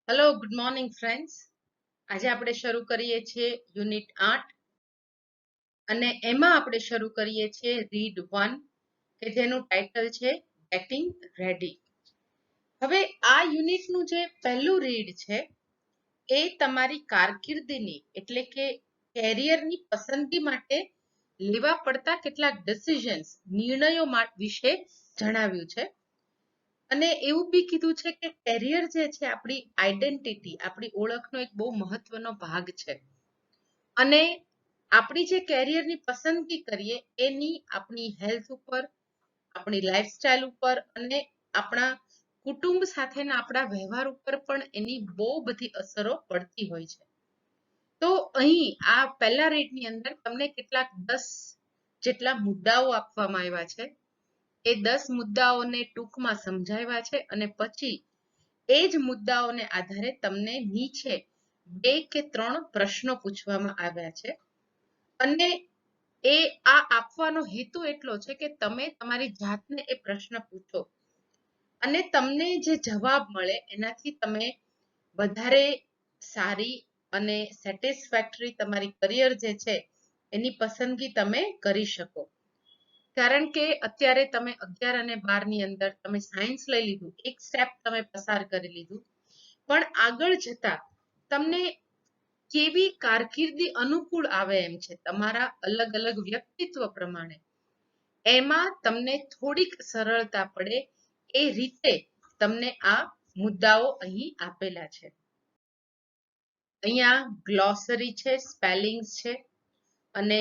Hello good morning friends. આજે આપણે શરૂ કરીએ છીએ યુનિટ 8 અને એમાં આપણે શરૂ કરીએ છીએ રીડ 1 કે જેનું ટાઇટલ છે ગેટિંગ રેડી. હવે આ યુનિટનું જે પહેલું રીડ છે એ તમારી કારકિર્દીની એટલે કે કેરિયરની પસંદગી માટે લેવા પડતા કેટલાક ડિસિઝન્સ નિર્ણયો વિશે જણાવ્યું છે. અને એવું બી કીધું છે કે કેરિયર જે છે આપણી આઈડેન્ટિટી આપણી ઓળખનો એક બહુ મહત્વનો ભાગ છે અને આપણી જે કેરિયરની પસંદગી કરીએ એની આપણી હેલ્થ ઉપર, આપણી લાઈફસ્ટાઈલ ઉપર અને આપણા કુટુંબ સાથેના આપણા વ્યવહાર ઉપર પણ એની બહુ બધી અસરો પડતી હોય છે. તો અહીં આ પહેલા રીડની અંદર તમને કેટલાક 10 જેટલા મુદ્દાઓ આપવામાં આવ્યા છે. એ 10 મુદ્દાઓને ટૂંકમાં સમજાવ્યા છે અને પછી એ જ મુદ્દાઓને આધારે તમને નીચે 2 કે 3 પ્રશ્નો પૂછવામાં આવ્યા છે અને એ આ આપવાનો હેતુ એટલો છે કે તમે તમારી જાતને એ પ્રશ્ન પૂછો અને તમને જે જવાબ મળે એનાથી તમે વધારે સારી અને સેટિસ્ફેક્ટરી તમારી કરિયર જે છે એની પસંદગી તમે કરી શકો. કારણ કે અત્યારે તમે 11 અને 12 ની અંદર તમે સાયન્સ લઈ લીધું, એક સ્ટેપ તમે પસાર કરી લીધું, પણ આગળ જતા તમને કેવી કારકિર્દી અનુકૂળ આવે એમ છે તમારા અલગ અલગ વ્યક્તિત્વ પ્રમાણે, એમાં તમને થોડીક સરળતા પડે એ રીતે તમને આ મુદ્દાઓ અહીં આપેલા છે. અહીંયા ગ્લોસરી છે, સ્પેલિંગ્સ છે અને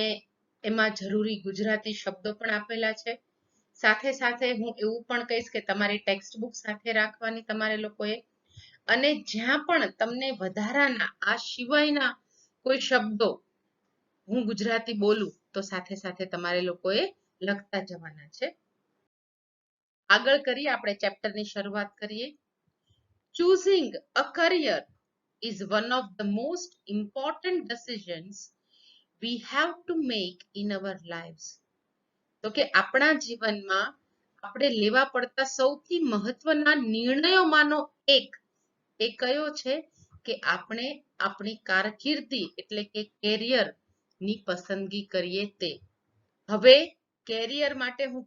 એમાં જરૂરી ગુજરાતી શબ્દો પણ આપેલા છે. સાથે સાથે હું એવું પણ કહીશ કે તમારી ટેક્સ્ટ બુક સાથે રાખવાની તમારે લોકોએ, અને જ્યાં પણ તમને વધારાના આ સિવાયના કોઈ શબ્દો હું ગુજરાતી બોલું તો સાથે સાથે તમારે લોકોએ લખતા જવાના છે. આગળ કરીએ, આપણે ચેપ્ટરની શરૂઆત કરીએ. Choosing a career is one of the most important decisions we have to make in our lives. તો કે આપણા જીવનમાં આપણે લેવા પડતા સૌથી મહત્વના નિર્ણયોમાંનો એક એ કયો છે કે આપણે આપણી કારકિર્દી એટલે કે કેરિયર ની પસંદગી કરીએ તે. હવે કેરિયર માટે હું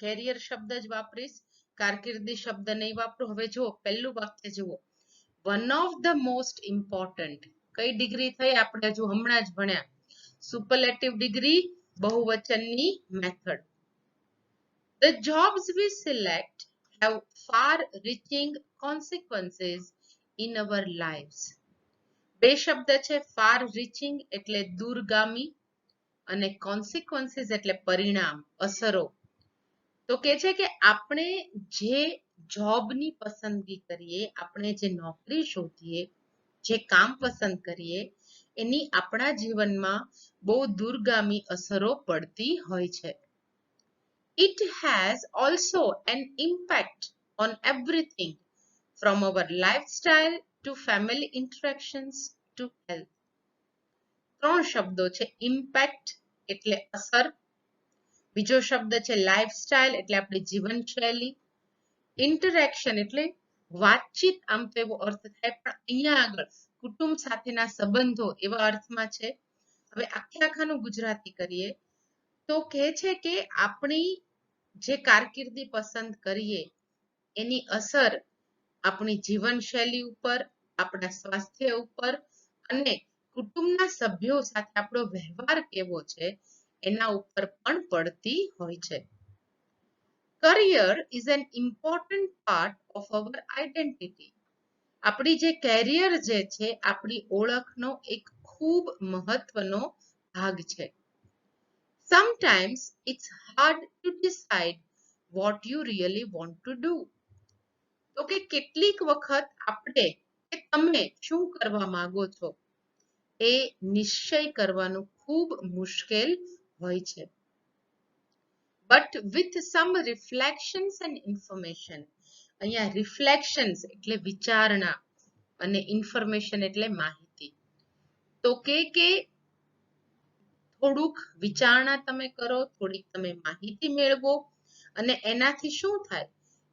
કેરિયર શબ્દ જ વાપરીશ, કારકિર્દી શબ્દ નહીં વાપરું. હવે જુઓ, પહેલું વાક્ય જુઓ, one of the most important. કઈ ડિગ્રી થઈ? આપણે હજુ હમણાં જ ભણ્યા સુપરલેટિવ ડિગ્રી, બહુવચનની method. The jobs we select have far-reaching consequences in our lives. બે શબ્દ છે, ફાર રીચિંગ એટલે દૂરગામી અને કોન્સિક્વન્સીસ એટલે પરિણામ, અસરો. તો કે છે કે આપણે જે જોબની પસંદગી કરીએ, આપણે જે નોકરી શોધીએ, જે કામ પસંદ કરીએ, એની આપણા જીવનમાં બહુ દૂરગામી અસરો પડતી હોય છે. It has also an impact on everything from our lifestyle to family interactions to health. 3 શબ્દો છે, ઇમ્પેક્ટ એટલે અસર, બીજો શબ્દ છે લાઈફસ્ટાઈલ એટલે આપણી જીવનશૈલી, ઇન્ટરેક્શન એટલે વાતચીત, આમ તો એવો અર્થ થાય પણ અહીંયા આગળ કુટુંબ સાથેના સંબંધો એવા અર્થમાં છે. હવે આખાનું ગુજરાતી કરીએ તો કહે છે કે આપણી જે કારકિર્દી પસંદ કરીએ એની અસર આપણી જીવનશૈલી ઉપર, આપણા સ્વાસ્થ્ય ઉપર અને કુટુંબના સભ્યો સાથે આપણો વ્યવહાર કેવો છે એના ઉપર પણ પડતી હોય છે. Career is an important part of our identity. આપણી જે કેરિયર જે છે આપણી ઓળખનો એક ખૂબ મહત્વનો ભાગ છે. Sometimes it's hard to decide what you really want to do. તો કે કેટલીક વખત આપણે કે તમે શું કરવા માંગો છો એ નિશ્ચય કરવાનું ખૂબ મુશ્કેલ હોય છે. But with some reflections and information, અહીંયા રિફ્લેક્શન્સ એટલે વિચારણા અને ઇન્ફોર્મેશન એટલે માહિતી. તો કે થોડુંક વિચારણા તમે કરો, થોડીક તમે માહિતી મેળવો અને એનાથી શું થાય?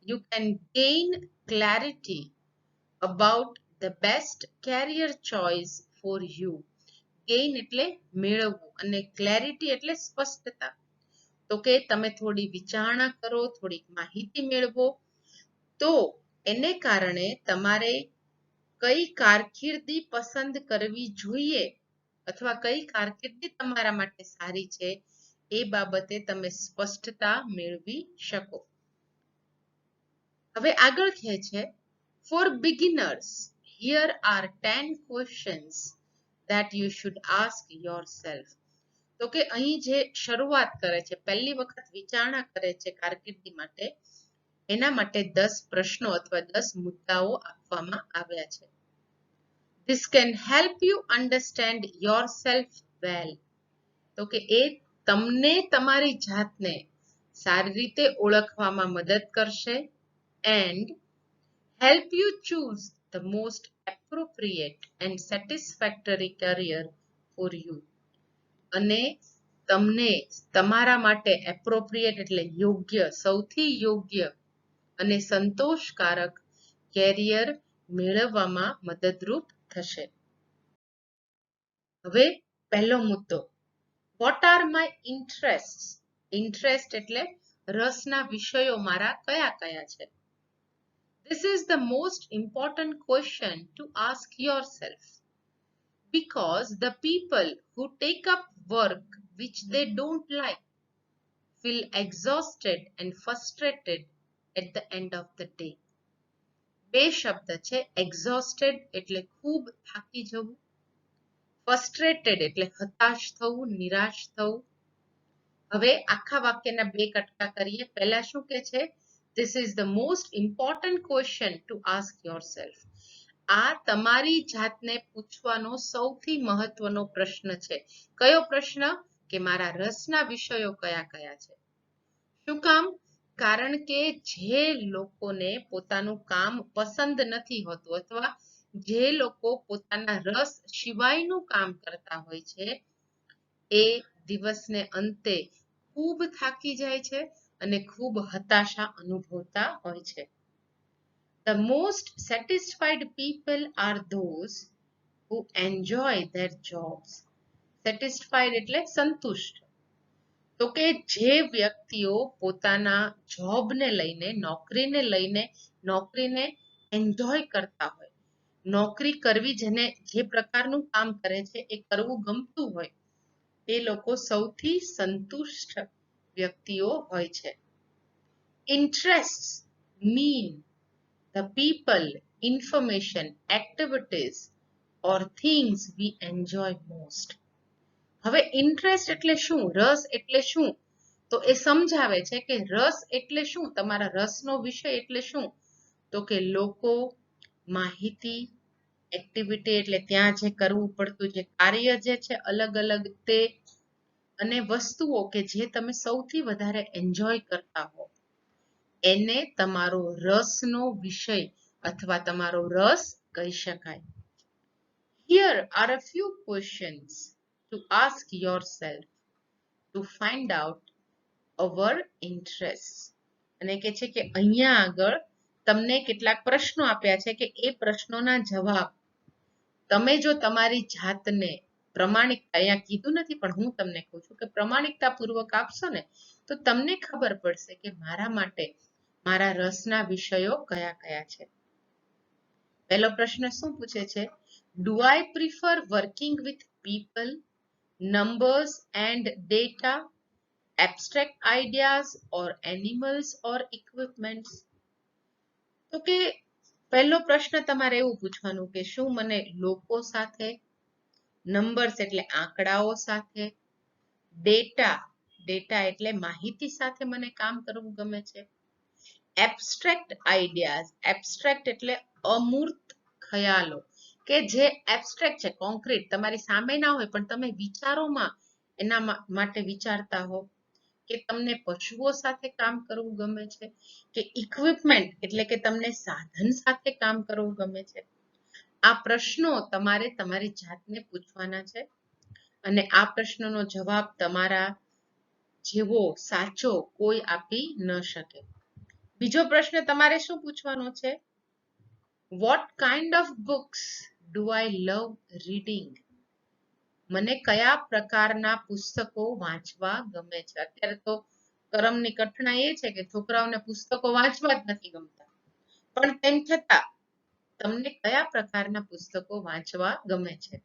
You can gain clarity about the best career choice for you. Gain એટલે મેળવવું અને ક્લેરિટી એટલે સ્પષ્ટતા. તો કે તમે થોડી વિચારણા કરો, થોડીક માહિતી મેળવો, તો એને કારણે તમારે કઈ કારકિર્દી પસંદ કરવી જોઈએ અથવા કઈ કારકિર્દી તમારા માટે સારી છે એ બાબતે તમે સ્પષ્ટતા મેળવી શકો. હવે આગળ કહે છે, four beginners here are 10 questions that you should ask yourself. તો કે અહીં જે શરૂઆત કરે છે, પહેલી વખત વિચારણા કરે છે કારકિર્દી માટે, એના માટે 10 પ્રશ્નો અથવા 10 મુદ્દાઓ આપવામાં આવ્યા છે. This can help you understand yourself well. તો કે એ તમને તમારી જાતને સારી રીતે ઓળખવામાં મદદ કરશે and help you choose the most appropriate and satisfactory career for you. અને તમને તમારા માટે એપ્રોપ્રિએટ એટલે યોગ્ય, સૌથી યોગ્ય અને સંતોષકારક કેરિયર મેળવવામાં મદદરૂપ થશે. હવે પહેલો મુદ્દો, what are my interest. Interest એટલે રસના વિષયો મારા કયા કયા છે. This is the most important question to ask yourself, because the people who take up work which they don't like feel exhausted and frustrated at the end of the day. બે શબ્દ છે, exhausted એટલે ખૂબ થાકી જવું, frustrated એટલે હતાશ થવું, નિરાશ થવું. હવે આખા વાક્યના બે કટકા કરીએ. પહેલા શું કે છે, this is the most important question to ask yourself. આ તમારી જાતને પૂછવાનો સૌથી મહત્વનો પ્રશ્ન છે. કયો પ્રશ્ન? કે મારા રસના વિષયો કયા કયા છે. શું કામ? કારણ કે જે લોકોને પોતાનું કામ પસંદ નથી હોતું અથવા જે લોકો પોતાના રસ સિવાયનું કામ કરતા હોય છે એ દિવસને અંતે ખૂબ થાકી જાય છે અને ખૂબ હતાશા અનુભવતા હોય છે. The most satisfied people are those who enjoy their jobs. Satisfied એટલે સંતુષ્ટ. તો કે જે વ્યક્તિઓ પોતાના જોબને લઈને, નોકરીને લઈને, નોકરીને એન્જોય કરતા હોય, નોકરી કરવી, જેને જે પ્રકારનું કામ કરે છે એ કરવું ગમતું હોય, એ લોકો સૌથી સંતુષ્ટ વ્યક્તિઓ હોય છે. Interests mean the people, information, activities or things we enjoy most. હવે ઇન્ટરેસ્ટ એટલે શું, રસ એટલે શું, તો એ સમજાવે છે કે રસ એટલે શું, તમારા રસનો વિષય એટલે શું, તો કે લોકો, માહિતી, એક્ટિવિટી એટલે ત્યાં જે કરવું પડતું જે કાર્ય જે છે અલગ અલગ તે, અને વસ્તુઓ કે જે તમે સૌથી વધારે એન્જોય કરતા હો, એને તમારો રસનો વિષય અથવા તમારો રસ કહી શકાય. Here are a few questions to ask yourself to find out our interests. અને કે છે કે અહીંયા આગળ તમને કેટલાક પ્રશ્નો આપ્યા છે કે એ પ્રશ્નોના જવાબ તમે જો તમારી જાતને પ્રમાણિકતા, અહીંયા કીધું નથી પણ હું તમને કહું છું કે પ્રમાણિકતા પૂર્વક આપશો ને તો તમને ખબર પડશે કે મારા માટે મારા રસના વિષયો કયા કયા છે. પહેલો પ્રશ્ન શું પૂછે છે, Do I prefer working with people, numbers and data, abstract ideas or animals or equipments? તો કે પહેલો પ્રશ્ન તમારે એવું પૂછવાનું કે શું મને લોકો સાથે, નંબર્સ એટલે આંકડાઓ સાથે, ડેટા એટલે માહિતી સાથે મને કામ કરવું ગમે છે, એબ્સ્ટ્રેક્ટ આઈડિયાઝ, એબ્સ્ટ્રેક્ટ એટલે અમૂર્ત ખ્યાલો, કે જે એબ્સ્ટ્રેક્ટ છે, કોન્ક્રીટ તમારી સામે ના હોય પણ તમે વિચારોમાં એના માટે વિચારતા હો, કે તમને પશુઓ સાથે કામ કરવું ગમે છે, કે ઇક્વિપમેન્ટ એટલે કે તમને સાધન સાથે કામ કરવું ગમે છે. આ પ્રશ્નો તમારે તમારી જાતને પૂછવાના છે અને આ પ્રશ્નનો જવાબ તમારા જેવો સાચો કોઈ આપી ન શકે. બીજો પ્રશ્ન તમારે શું પૂછવાનો છે, what kind of books do I love reading? મને કયા પ્રકારના પુસ્તકો વાંચવા ગમે છે? અત્યારે તો કરમની કઠણાઈ એ છે કે છોકરાઓને પુસ્તકો વાંચવા જ નથી ગમતા, પણ તેમ છતાં તમને કયા પ્રકારના પુસ્તકો વાંચવા ગમે છે?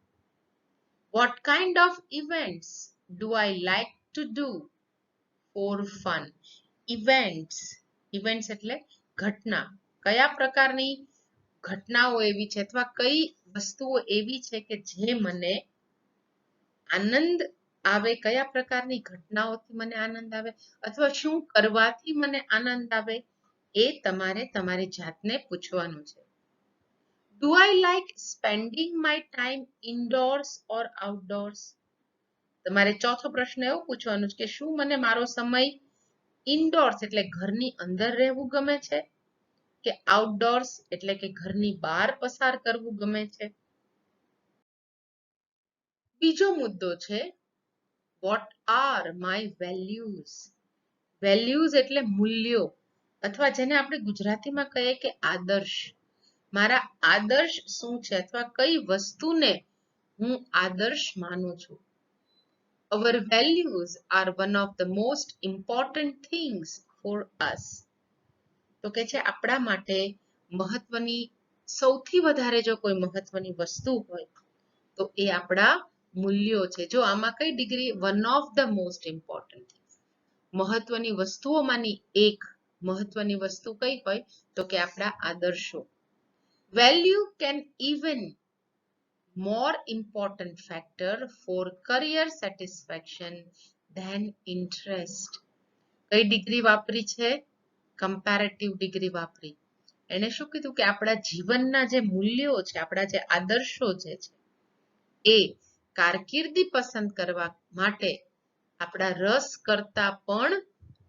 What kind of events do I like to do for fun? Events એટલે ઘટના. કયા પ્રકારની ઘટનાઓ એવી છે અથવા કઈ વસ્તુઓ એવી છે કે જે મને આનંદ આવે? કયા પ્રકારની ઘટનાઓથી મને આનંદ આવે અથવા શું કરવાથી મને આનંદ આવે? એ તમારે તમારી જાતને પૂછવાનું છે. Do I like spending my time indoors or outdoors? તમારે ચોથો પ્રશ્ન એવો પૂછવાનો છે કે શું મને મારો સમય ઇન્ડોર્સ એટલે ઘરની અંદર રહેવું ગમે છે કે આઉટડોર્સ એટલે કે ઘરની બહાર પસાર કરવું ગમે છે? બીજો મુદ્દો છે what are my values? Values એટલે મૂલ્યો અથવા જેને આપણે ગુજરાતીમાં કહીએ કે આદર્શ. મારા આદર્શ શું છે અથવા કઈ વસ્તુને હું આદર્શ માનું છું? Our values are one of the most important things for us. તો કે છે આપણા માટે મહત્વની સૌથી વધારે જો કોઈ મહત્વની વસ્તુ હોય તો એ આપણા મૂલ્યો છે. જો આમાં કઈ degree one of the most important મહત્વની વસ્તુઓમાંની એક મહત્વની વસ્તુ કઈ હોય તો કે આપણા આદર્શો. Value can even more important factor for career satisfaction than interest. કઈ ડિગ્રી વાપરી છે? કમ્પેરેટિવ ડિગ્રી વાપરી. એને શું કીધું કે આપણા જીવનના જે મૂલ્યો છે, આપણા જે આદર્શો છે એ કારકિર્દી પસંદ કરવા માટે આપણા રસ કરતા પણ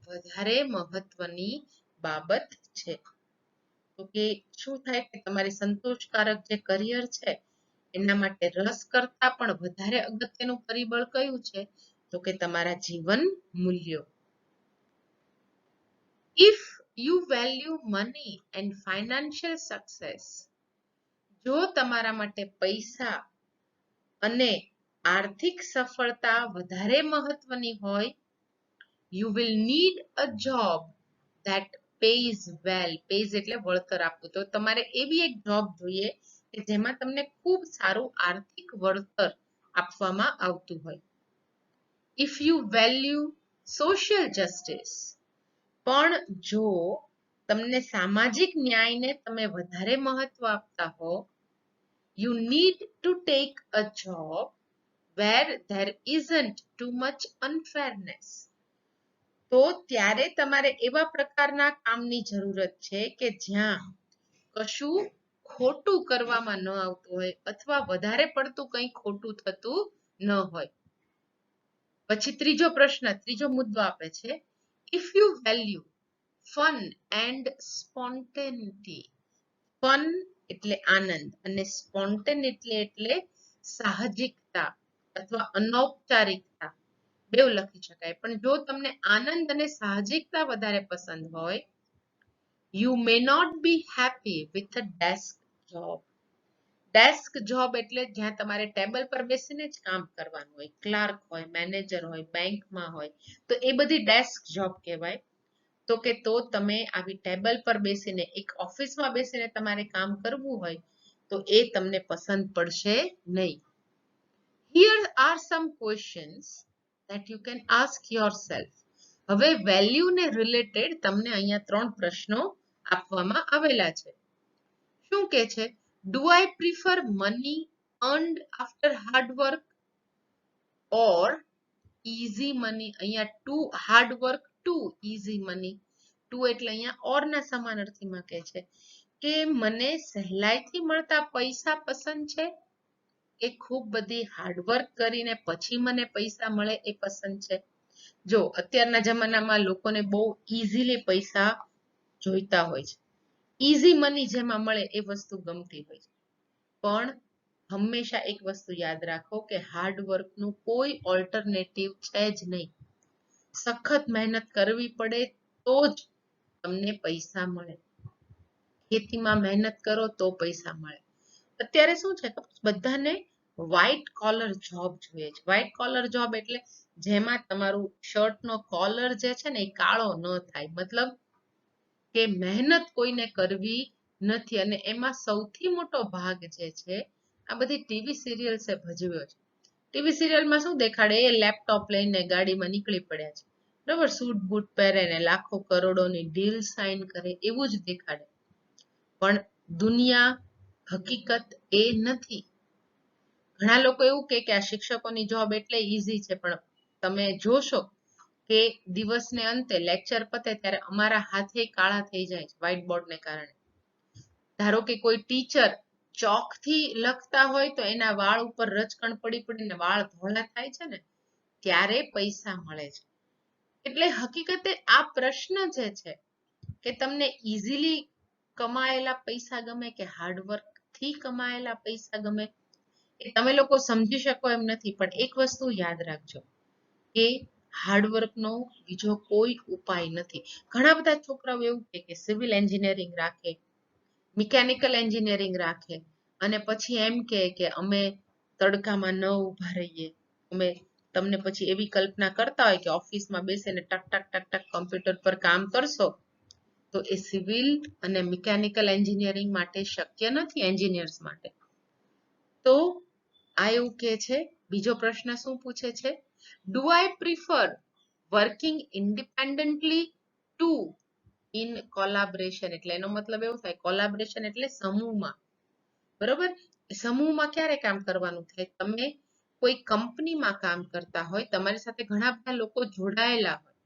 વધારે મહત્વની બાબત છે. તો કે શું થાય કે તમારી સંતોષકારક જે કરિયર છે એના માટે રસ કરતા પણ વધારે અગત્યનું પરિબળ કયું છે તો કે તમારા જીવન મૂલ્યો. If you value money and financial success, જો તમારા માટે પૈસા અને આર્થિક સફળતા વધારે મહત્વની હોય, you will need a job that page well. Page એટલે વળતર આપવું. તો તમારે એવી એક જોબ જોઈએ કે જેમાં તમને ખૂબ સારું આર્થિક વળતર આપવામાં આવતું હોય. If you value social justice, પણ જો તમને સામાજિક ન્યાયને તમે વધારે મહત્વ આપતા હો, you need to take a job where there isn't too much unfairness. તો ત્યારે તમારે એવા પ્રકારના કામની જરૂરત છે કે જ્યાં કશું ખોટું કરવામાં ન આવતું હોય અથવા વધારે પડતું કંઈ ખોટું થતું ન હોય. પછી ત્રીજો મુદ્દો આપે છે if you value fun and spontaneity. Fun એટલે આનંદ અને સ્પોન્ટેનિટી એટલે સાહજિકતા અથવા અનૌપચારિકતા, બેવ લખી શકાય. પણ જો તમને આનંદ અને સાહજિકતા વધારે પસંદ હોય, you may not be happy with a desk job. Desk job એટલે જ્યાં તમારે ટેબલ પર બેસીને જ કામ કરવાનું હોય, ક્લાર્ક હોય, મેનેજર હોય, બેંકમાં હોય, તો એ બધી ડેસ્ક જોબ કહેવાય. તો કે તો તમે આવી ટેબલ પર બેસીને એક ઓફિસમાં બેસીને તમારે કામ કરવું હોય તો એ તમને પસંદ પડશે નહીં. Here are some questions that you can ask yourself. હવે વેલ્યુ ને રિલેટેડ તમને અહીંયા 3 પ્રશ્નો આપવામાં આવેલા છે. શું કે છે? Do I prefer money earned after hard work or easy money? અહીંયા to hard work to easy money. To એટલે અહીંયા or ના સમાનાર્થીમાં કહે છે કે મને સહેલાઈથી મળતા પૈસા પસંદ છે કે ખૂબ બધી હાર્ડવર્ક કરીને પછી મને પૈસા મળે એ પસંદ છે. જો અત્યારના જમાનામાં લોકોને બહુ ઇઝીલી પૈસા જોઈતા હોય છે, ઇઝી મની જેમાં મળે એ વસ્તુ ગમતી હોય છે. પણ હંમેશા એક વસ્તુ યાદ રાખો કે હાર્ડવર્કનું કોઈ ઓલ્ટરનેટિવ છે જ નહીં. સખત મહેનત કરવી પડે તો જ તમને પૈસા મળે. ખેતીમાં મહેનત કરો તો પૈસા મળે. અત્યારે શું છે બધાને વ્હાઈટ કોલર જોબ જોઈએ છે. વ્હાઈટ કોલર જોબ એટલે જેમાં તમારું શર્ટનો કોલર જે છે ને એ કાળો ન થાય, મતલબ કે મહેનત કોઈને કરવી નથી. અને એમાં સૌથી મોટો ભાગ જે છે આ બધી ટીવી સિરિયલ્સે ભજવ્યો છે. ટીવી સિરિયલમાં શું દેખાડે, એ લેપટોપ લઈને ગાડીમાં નીકળી પડ્યા છે, બરાબર, સૂટ બૂટ પહેરે ને લાખો કરોડોની ડીલ સાઇન કરે, એવું જ દેખાડે. પણ દુનિયા હકીકત એ નથી. ઘણા લોકો એવું કે આ શિક્ષકોની જોબ એટલે ઈઝી છે, પણ તમે જોશો કે દિવસને અંતે લેક્ચર પતે ત્યારે અમારા હાથે કાળા થઈ જાય છે વ્હાઈટ બોર્ડને કારણે. ધારો કે કોઈ ટીચર ચોકથી લખતા હોય તો એના વાળ ઉપર રચકણ પડી પડીને વાળ ધોળા થાય છે ને, ત્યારે પૈસા મળે છે. એટલે હકીકતે આ પ્રશ્ન જે છે કે તમને ઈઝીલી કમાયેલા પૈસા ગમે કે હાર્ડવર્ક થી કમાયેલા પૈસા ગમે, એ તમે લોકો સમજી શકો એમ નથી. પણ એક વસ્તુ યાદ રાખજો કે હાર્ડવર્કનો બીજો કોઈ ઉપાય નથી. ઘણા બધા છોકરાઓ એવું કે સિવિલ એન્જિનિયરિંગ રાખે, મિકેનિકલ એન્જિનિયરિંગ રાખે, અને પછી એમ કે અમે તડકામાં ન ઊભા રહીએ. અમે તમને પછી એવી કલ્પના કરતા હોય કે ઓફિસમાં બેસીને ટક ટક ટક ટક કમ્પ્યુટર પર કામ કરશો, તો એ સિવિલ અને મિકેનિકલ એન્જિનિયરિંગ માટે શક્ય નથી, એન્જિનિયર્સ માટે. તો આ એવું કે છે. બીજો પ્રશ્ન શું પૂછે છે, do I prefer working independently to in collaboration? એટલે એનો મતલબ એવું થાય, કોલાબરેશન એટલે સમૂહમાં, બરોબર. સમૂહમાં ક્યારે કામ કરવાનું થાય, તમે કોઈ કંપનીમાં કામ કરતા હોય, તમારી સાથે ઘણા બધા લોકો જોડાયેલા હોય,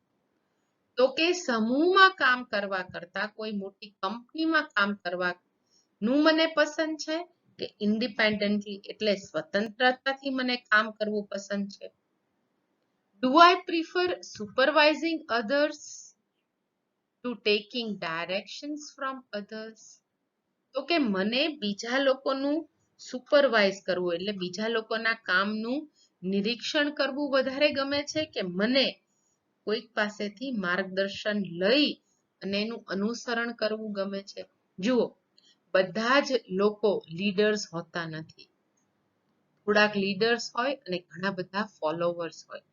તો કે સમૂહમાં કામ કરવા કરતા કોઈ મોટી કંપનીમાં કામ કરવાનું મને પસંદ છે કે ઇન્ડિપેન્ડન્ટલી એટલે સ્વતંત્રતાથી મને કામ કરવું પસંદ છે? Do I prefer supervising others to taking directions from others? તો કે મને બીજા લોકોનું સુપરવાઇઝ કરવું એટલે બીજા લોકોના કામનું નિરીક્ષણ કરવું વધારે ગમે છે કે મને કોઈક પાસેથી માર્ગદર્શન લઈ અને એનું અનુસરણ કરવું ગમે છે? જુઓ, બધા જ લોકો લીડર્સ હોતા નથી. થોડાક લીડર્સ હોય અને ઘણા બધા ફોલોવર્સ હોય.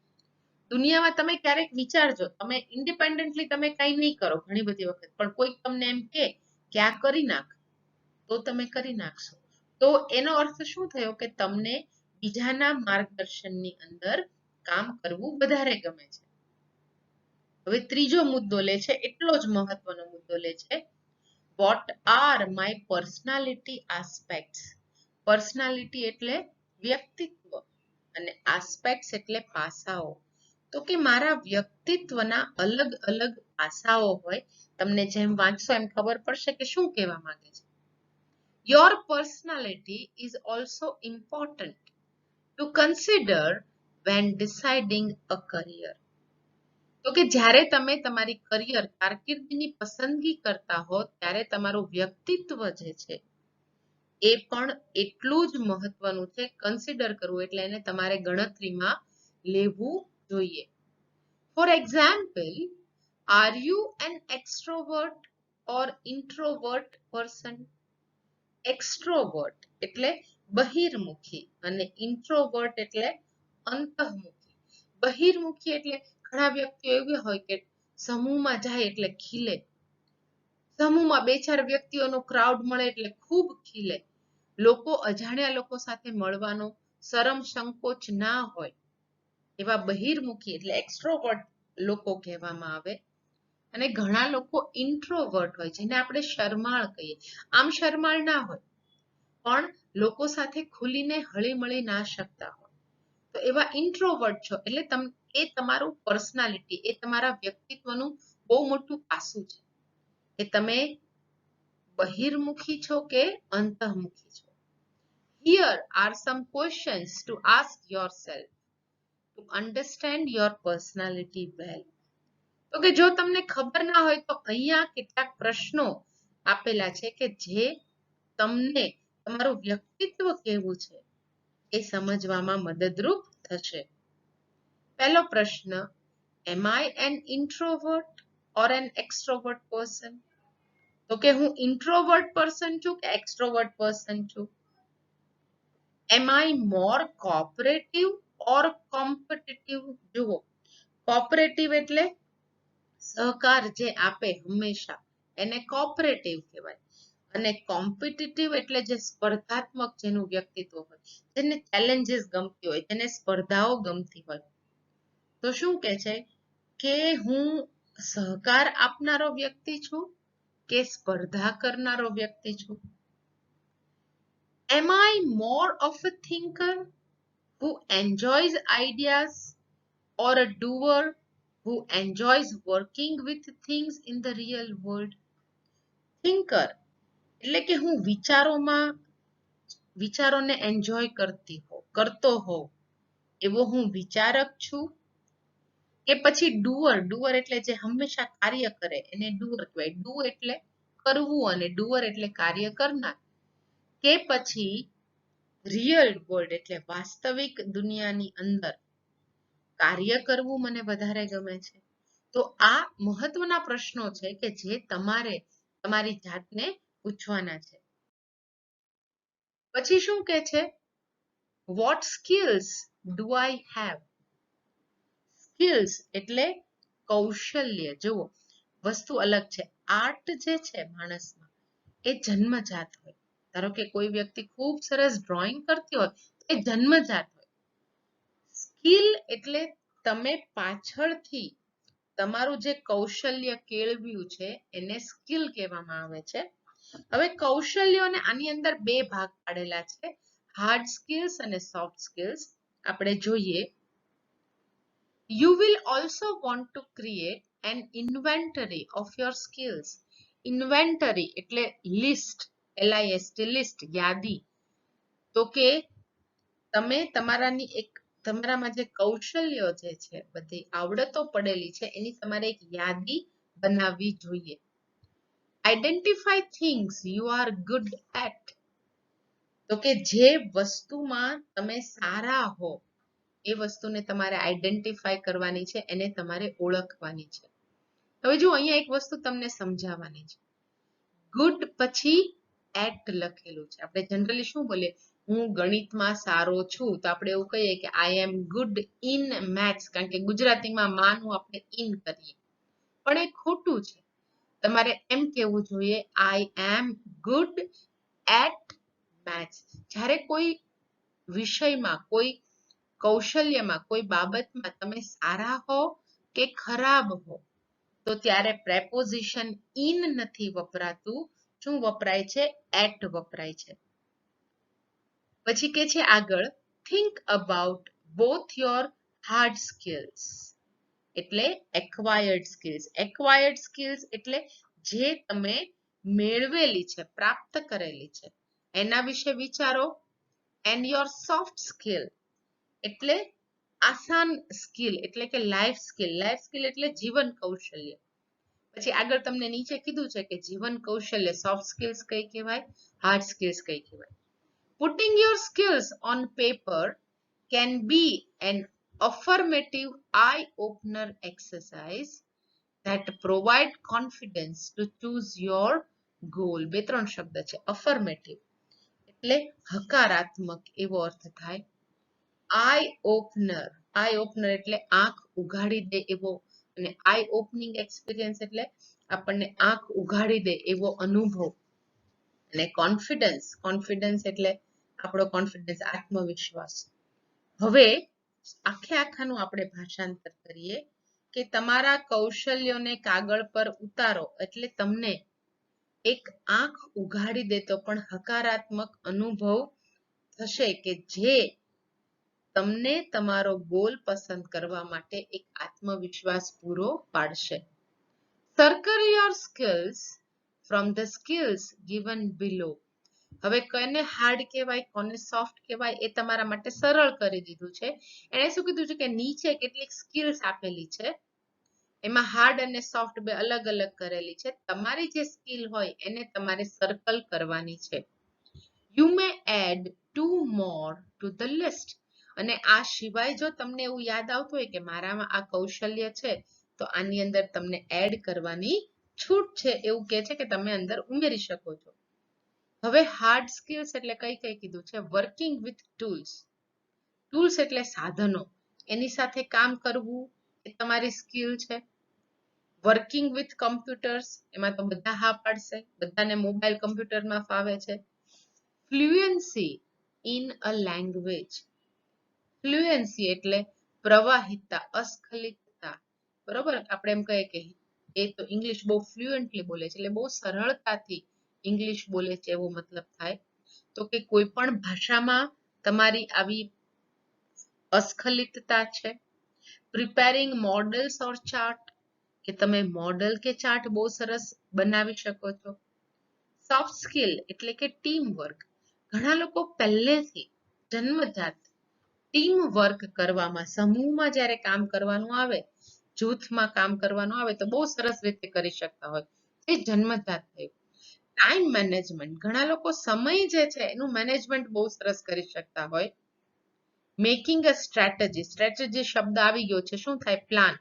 દુનિયામાં તમે ક્યારેક વિચારજો, તમે ઇન્ડિપેન્ડન્ટલી તમે કઈ નહીં કરો ઘણી બધી વખત, પણ કોઈક તમને એમ કે આ કરી નાખ, તો તમે કરી નાખશો. તો એનો અર્થ શું થયો કે તમને બીજાના માર્ગદર્શનની અંદર કામ કરવું વધારે ગમે છે. હવે ત્રીજો મુદ્દો લે છે, એટલો જ મહત્વનો મુદ્દો લે છે, what are my personality aspects? Personality એટલે વ્યક્તિત્વ અને આસ્પેક્ટ્સ એટલે પાસાઓ. તો કે મારા વ્યક્તિત્વના અલગ અલગ પાસાઓ હોય. તમને જેમ વાંચશો એમ ખબર પડશે કે શું કહેવા માંગે છે. Your personality is also important to consider when deciding a career. તો કે જ્યારે તમે તમારી કરિયર કારકિર્દીની પસંદગી કરતા હો ત્યારે તમારું વ્યક્તિત્વ જે છે એ પણ એટલું જ મહત્વનું છે. કન્સિડર કરવું એટલે એને તમારે ગણતરીમાં લેવું જોઈએ. For example, are you an extrovert or introvert person? Extrovert એટલે બહિર્મુખી અને ઇન્ટ્રોવર્ટ એટલે અંતઃમુખી. બહિર્મુખી એટલે ઘણા વ્યક્તિઓ એવી હોય કે સમૂહમાં જાય એટલે ખીલે, સમૂહમાં બે ચાર વ્યક્તિઓનો ક્રાઉડ મળે એટલે ખૂબ ખીલે, લોકો અજાણ્યા લોકો સાથે મળવાનો શરમ સંકોચ ના હોય, એવા બહિર્મુખી એટલે એક્સ્ટ્રોવર્ટ લોકો કહેવામાં આવે. અને ઘણા લોકો ઇન્ટ્રોવર્ટ હોય જેને આપણે શરમાળ કહીએ. આમ શરમાળ ના હોય પણ લોકો સાથે ખુલીને હળી મળી ના શકતા હોય, તો એવા ઇન્ટ્રોવર્ટ છો. એટલે એ તમારું પર્સનાલિટી, એ તમારા વ્યક્તિત્વનું બહુ મોટું પાસું છે કે તમે બહિર્મુખી છો કે અંતઃમુખી છો. Here are some questions to ask yourself to understand your personality well. તો કે જો તમને ખબર ના હોય તો અહીંયા કેટલાક પ્રશ્નો આપેલા છે કે જે તમને તમારું વ્યક્તિત્વ કેવું છે એ સમજવામાં મદદરૂપ થશે. પહેલો પ્રશ્ન, am I an introvert or an extrovert person? તો કે હું ઇન્ટ્રોવર્ટ પર્સન છું કે એક્સ્ટ્રોવર્ટ પર્સન છું? એમ આઈ મોર કોઓપરેટિવ ઓર કોમ્પિટિટિવ? જુઓ, કોઓપરેટિવ એટલે સહકાર જે આપે હંમેશા, એને કોઓપરેટિવ કહેવાય. અને કોમ્પિટિટિવ એટલે જે સ્પર્ધાત્મક જેનું વ્યક્તિત્વ હોય, જેને ચેલેન્જીસ ગમતી હોય, જેને સ્પર્ધાઓ ગમતી હોય. તો શું કે છે કે હું સહકાર આપનારો વ્યક્તિ છું કે સ્પર્ધા કરનારો વ્યક્તિ છું? Am I more of a thinker who enjoys ideas or a doer who enjoys working with things in the real world? Thinker એટલે કે હું વિચારોને એન્જોય કરતો હોઉં એવો હું વિચારક છું, કે પછી ડુઅર એટલે જે હંમેશા કાર્ય કરે એને ડુઅર કહેવાય. ડુ એટલે કરવું અને ડુઅર એટલે કાર્ય કરનાર. કે પછી રિયલ વર્લ્ડ એટલે વાસ્તવિક દુનિયાની અંદર કાર્ય કરવું મને વધારે ગમે છે? તો આ મહત્વના પ્રશ્નો છે કે જે તમારે તમારી જાતને પૂછવાના છે. પછી શું કે છે? What skills do I have? Skills એટલે કૌશલ્ય. જુઓ, વસ્તુ અલગ છે. આર્ટ જે છે માણસમાં એ જન્મજાત હોય. ધારો કે કોઈ વ્યક્તિ ખૂબ સરસ ડ્રોઈંગ કરતી હોય તો એ જન્મજાત હોય. સ્કિલ એટલે તમે પાછળથી તમારું જે કૌશલ્ય કેળવ્યું છે એને સ્કિલ કહેવામાં આવે છે. હવે કૌશલ્યોને આની અંદર બે ભાગ પાડેલા છે, હાર્ડ સ્કિલ્સ અને સોફ્ટ સ્કિલ્સ. આપણે જોઈએ, you will also want to create an inventory of your skills. Inventory એટલે લિસ્ટ, LIST, લિસ્ટ, યાદી. તો કે તમે તમારામાં જે કૌશલ્યો જે છે, બધી આવડતો પડેલી છે, એની તમારે એક યાદી બનાવવી જોઈએ. Identify things you are good at. તો કે જે વસ્તુમાં તમે સારા હો એ વસ્તુને તમારે આઈડેન્ટિફાય કરવાની છે, એને તમારે ઓળખવાની છે. હવે જો અહીંયા એક વસ્તુ તમને સમજાવવાની છે. ગુડ પછી એટ લખેલું છે. આપણે જનરલી શું બોલીએ, હું ગણિતમાં સારો છું, તો આપણે એવું કહીએ કે આઈ એમ ગુડ ઇન મેથ્સ, કારણ કે ગુજરાતીમાં માનું આપણે ઇન કરીએ, પણ એ ખોટું છે. તમારે એમ કહેવું જોઈએ, આઈ એમ ગુડ એટ મેથ્સ. જ્યારે કોઈ વિષયમાં, કોઈ કૌશલ્યમાં, કોઈ બાબતમાં તમે સારા હો કે ખરાબ હો, તો ત્યારે પ્રેપોઝિશન ઇન નથી વપરાતું. શું વપરાય છે? એટ વપરાય છે. પછી કે છે આગળ, think about both your hard skills એટલે એક્વાયર્ડ સ્કિલ્સ. એક્વાયર્ડ સ્કિલ્સ એટલે જે તમે મેળવેલી છે, પ્રાપ્ત કરેલી છે, એના વિશે વિચારો. એન્ડ યોર સોફ્ટ સ્કિલ એટલે આસાન સ્કિલ એટલે કે લાઈફ સ્કિલ. લાઈફ સ્કિલ એટલે જીવન કૌશલ્ય. પછી આગળ તમને નીચે કીધું છે કે જીવન કૌશલ્ય સોફ્ટ સ્કિલ્સ કઈ કહેવાય, હાર્ડ સ્કિલ્સ કઈ કહેવાય. Putting your skills on paper can be an affirmative eye-opener exercise that provide confidence to choose your goal. બે ત્રણ શબ્દ છે. affirmative એટલે હકારાત્મક એવો અર્થ થાય. આઈ ઓપનર એટલે આંખ ઉઘાડી દે એવો, અને આઈ ઓપનિંગ એક્સપિરિયન્સ એટલે આપણને આંખ ઉઘાડી દે એવો અનુભવ. અને કોન્ફિડન્સ એટલે આપણો કોન્ફિડન્સ, આત્મવિશ્વાસ. હવે આખાનું આપણે ભાષાંતર કરીએ કે તમારા કૌશલ્યોને કાગળ પર ઉતારો એટલે તમને એક આંખ ઉઘાડી દેતો પણ હકારાત્મક અનુભવ થશે કે જે તમને તમારો ગોલ પસંદ કરવા માટે એક આત્મવિશ્વાસ પૂરો પાડશે. Circle your skills from the skills given below. હવે કોને હાર્ડ કહેવાય, કોને સોફ્ટ કહેવાય, એ તમારા માટે સરળ કરી દીધું છે. એણે શું કીધું છે કે નીચે કેટલીક સ્કિલ્સ આપેલી છે, એમાં હાર્ડ અને સોફ્ટ બે અલગ અલગ કરેલી છે. તમારી જે સ્કિલ હોય એને તમારે સર્કલ કરવાની છે. You may add 2 more to the list. અને આ સિવાય જો તમને એવું યાદ આવતું હોય કે મારામાં આ કૌશલ્ય છે, તો આની અંદર તમને એડ કરવાની છૂટ છે એવું કે છે કે તમે અંદર ઉમેરી શકો છો. હવે હાર્ડ સ્કિલ્સ એટલે કઈ કઈ કીધું છે? Working with tools. ટૂલ્સ એટલે સાધનો, એની સાથે કામ કરવું એ તમારી સ્કિલ છે. વર્કિંગ વિથ કમ્પ્યુટર્સ, એમાં તો બધા હા પાડશે, બધાને મોબાઈલ કમ્પ્યુટરમાં ફાવે છે. Fluency in a language. Fluency એટલે પ્રવાહિતતા, અસ્ખલિતતા. બરોબર, આપણે એમ કહીએ કે એ તો ઇંગ્લિશ બહુ ફ્લુએન્ટલી બોલે છે, એટલે બહુ સરળતાથી ઇંગ્લિશ બોલે છે એવો મતલબ થાય. તો કે કોઈ પણ ભાષામાં તમારી આવી અસ્ખલિતતા છે. પ્રિપેરિંગ મોડલ્સ ઓર ચાર્ટ, કે તમે મોડલ કે ચાર્ટ બહુ સરસ બનાવી શકો છો. સોફ્ટ સ્કિલ એટલે કે ટીમ વર્ક. ઘણા લોકો પહેલેથી જન્મજાત ટીમ વર્ક કરવામાં, સમૂહમાં જ્યારે કામ કરવાનું આવે, જૂથમાં કામ કરવાનું આવે તો બહુ સરસ રીતે કરી શકતા હોય, એ જન્મજાત થયું. ટાઈમ મેનેજમેન્ટ, ઘણા લોકો સમય જે છે એનું મેનેજમેન્ટ બહુ સરસ કરી શકતા હોય. મેકિંગ અ સ્ટ્રેટેજી, સ્ટ્રેટેજી શબ્દ આવી ગયો છે, શું થાય? પ્લાન.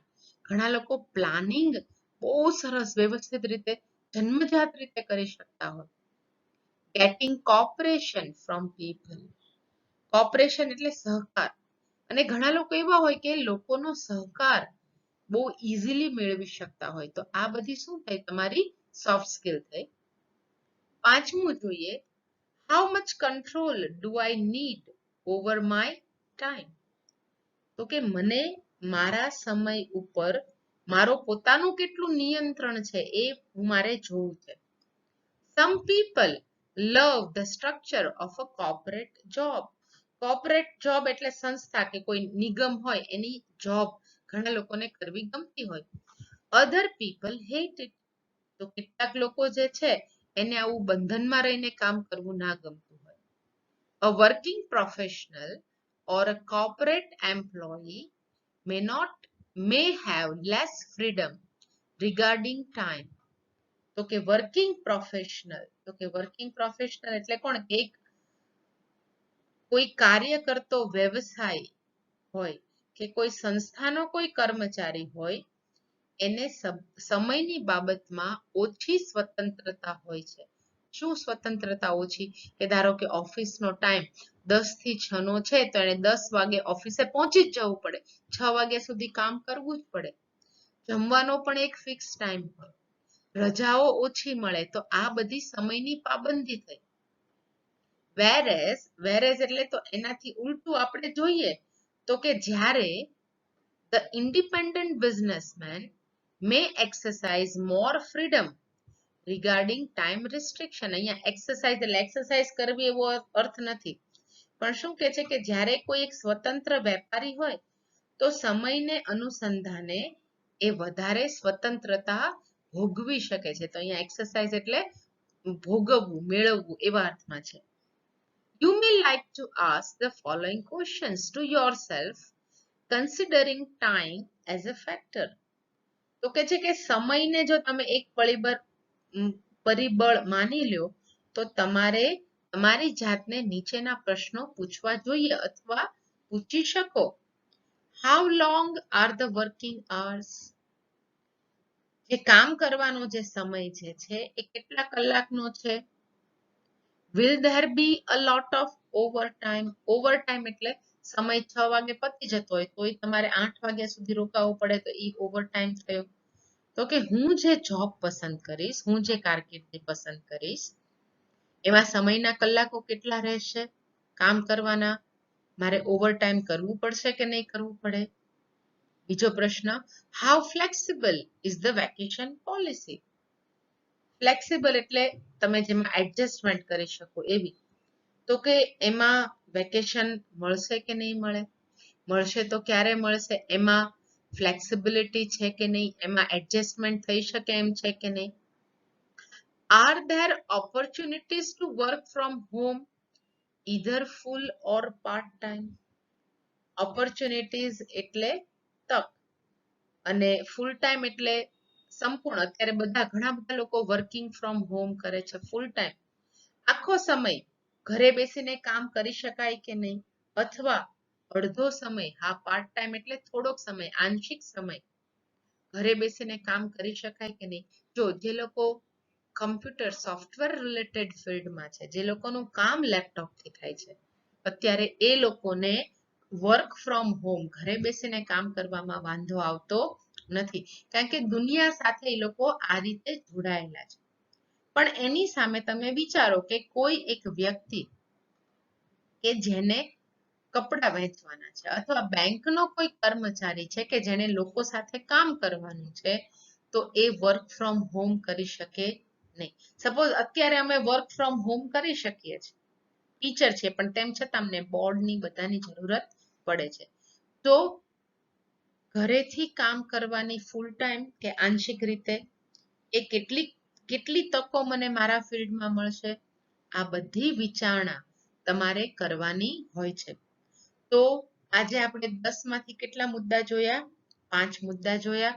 ઘણા લોકો પ્લાનિંગ બહુ સરસ વ્યવસ્થિત રીતે જન્મજાત રીતે કરી શકતા હોય. Getting cooperation from people. Cooperation એટલે સહકાર, અને ઘણા લોકો એવા હોય કે લોકોનો સહકાર બહુ ઇઝીલી મેળવી શકતા હોય, તો આ બધી શું થઈ? તમારી સોફ્ટ સ્કિલ થઈ. પાંચમું જોઈએ, how much control do I need over my time. તો કે મને મારા સમય ઉપર મારો પોતાનું કેટલું નિયંત્રણ છે એ મારે જોવું છે. Some people love the structure of a corporate job. Corporate job એટલે સંસ્થા કે કોઈ નિગમ હોય એની જોબ ઘણા લોકોને કરવી ગમતી હોય. Other people hate it. તો કેટલાક લોકો જે છે એને આવું બંધનમાં રહીને કામ કરવું ના ગમતું હોય. A working professional or a corporate employee may have less freedom regarding time. તો કે વર્કિંગ પ્રોફેશનલ, તો કે વર્કિંગ પ્રોફેશનલ એટલે કોણ? એક કોઈ કાર્ય કરતો વ્યવસાય હોય કે કોઈ સંસ્થાનો કોઈ કર્મચારી હોય, એને સમયની બાબતમાં ઓછી સ્વતંત્રતા હોય છે. શું સ્વતંત્રતા ઓછી? કે ધારો કે ઓફિસનો ટાઈમ 10 થી 6 નો છે, તો એને 10 વાગે ઓફિસે પહોંચી જ જવું પડે, 6 વાગ્યા સુધી કામ કરવું જ પડે. જમવાનો પણ એક ફિક્સ ટાઈમ હોય, રજાઓ ઓછી મળે, તો આ બધી સમયની પાબંદી થઈ. વેરેઝ એટલે તો એનાથી ઉલટું આપણે જોઈએ તો કે જ્યારે the independent businessman May exercise more freedom regarding time restriction. અહીંયા એક્સરસાઇઝ એટલે એક્સરસાઇઝ કરવી એવો અર્થ નથી, પણ શું કે છે કે જ્યારે કોઈ એક સ્વતંત્ર વેપારી હોય તો સમયને અનુસંધાને એ વધારે સ્વતંત્રતા ભોગવી શકે છે. તો અહીંયા એક્સરસાઇઝ એટલે ભોગવવું, મેળવવું એવા અર્થમાં છે. You may like to ask the following questions to yourself, considering time as a factor. તો કે છે કે સમયને જો તમે એક પરિબળ માની લ્યો તો તમારે તમારી જાતને નીચેના પ્રશ્નો પૂછવા જોઈએ અથવા પૂછી શકો. How long are the working hours? જે કામ કરવાનો જે સમય છે એ કેટલા કલાકનો છે? Will there be a lot of overtime? Overtime એટલે સમય 6 વાગે પતી જતો હોય તોય તમારે 8 વાગ્યા સુધી રોકાવું પડે, તો એ ઓવરટાઈમ થયો. તો કે હું જે જોબ પસંદ કરીશ, હું જે કારકિર્દી પસંદ કરીશ, એમાં સમયના કલાકો કેટલા રહેશે કામ કરવાના? મારે ઓવરટાઈમ કરવું પડશે કે નહીં કરવું પડે? બીજો પ્રશ્ન, how flexible is the vacation policy? Flexible એટલે તમે જેમાં એડજસ્ટમેન્ટ કરી શકો એવી. તો કે એમાં વેકેશન મળશે કે નહીં મળે? મળશે તો ક્યારે મળશે? એમાં ફ્લેક્સિબિલિટી છે કે નહીં? એમાં એડજસ્ટમેન્ટ થઈ શકે એમ છે કે નહીં? Are there opportunities to work from home, either full or part time? Opportunities એટલે તક, અને ફૂલ ટાઈમ એટલે સંપૂર્ણ. અત્યારે ઘણા બધા લોકો વર્કિંગ ફ્રોમ હોમ કરે છે ફૂલ ટાઈમ. આખો સમય ઘરે બેસીને કામ કરી શકાય કે નહીં? અથવા અડધો સમય, હા પાર્ટ ટાઈમ એટલે થોડોક સમય, આંશિક સમય ઘરે બેસીને કામ કરી શકાય કે નહીં? જો જે લોકો કમ્પ્યુટર સોફ્ટવેર રિલેટેડ ફિલ્ડમાં છે, જે લોકોનું કામ લેપટોપથી થાય છે, અત્યારે એ લોકોને વર્ક ફ્રોમ હોમ ઘરે બેસીને કામ કરવામાં વાંધો આવતો નથી, કારણ કે દુનિયા સાથે એ લોકો આ રીતે જોડાયેલા છે. પણ એની સામે તમે વિચારો કે કોઈ એક વ્યક્તિ કે જેને કપડા વેચવાના છે અથવા બેંકનો કોઈ કર્મચારી છે કે જેને લોકો સાથે કામ કરવાનું છે, તો એ વર્ક ફ્રોમ હોમ કરી શકે નહીં. સપોઝ અત્યારે અમે વર્ક ફ્રોમ હોમ કરી શકીએ છીએ, ટીચર છે પણ તેમ છતાં અમને બોર્ડની બધાની જરૂરત પડે છે, તો ઘરેથી કામ કરવાની ફૂલ ટાઈમ કે આંશિક રીતે એ કેટલી તકો મને મારા ફિલ્ડમાં મળશે, આ બધી વિચારણા તમારે કરવાની હોય છે. તો આજે આપણે 10 માંથી કેટલા મુદ્દા જોયા? 5 મુદ્દા જોયા.